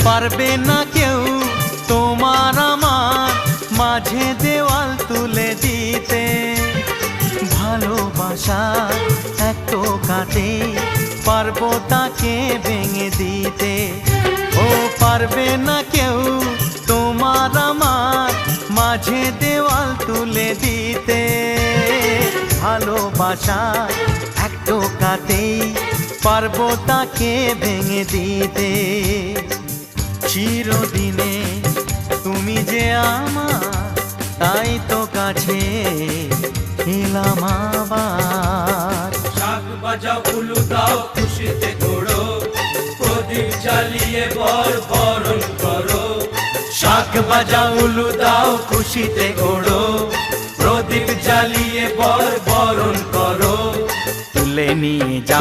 পারবে না কেউ তোমার আমার মাঝে দেওয়াল তুলে দিতে। ভালোবাসা এক টোকাতে পারবো তাকে ভেঙে দিতে। ও পারবে না কেউ তোমার আমার মাঝে দেওয়াল তুলে দিতে। ভালোবাসা এক টোকাতেই পারবো তাকে ভেঙে দিতে। চিরদিনে তুমি যে আমার, তাই তো কাছে এলাম আবার। শাক বাজাও উলু দাও খুশিতে ঘোড়ো, প্রদীপ জ্বালিয়ে বরণ করো। শাক বাজাও উলু দাও খুশিতে ঘোড়ো, প্রদীপ জ্বালিয়ে বরণ করো। তুলে নিয়ে যাবে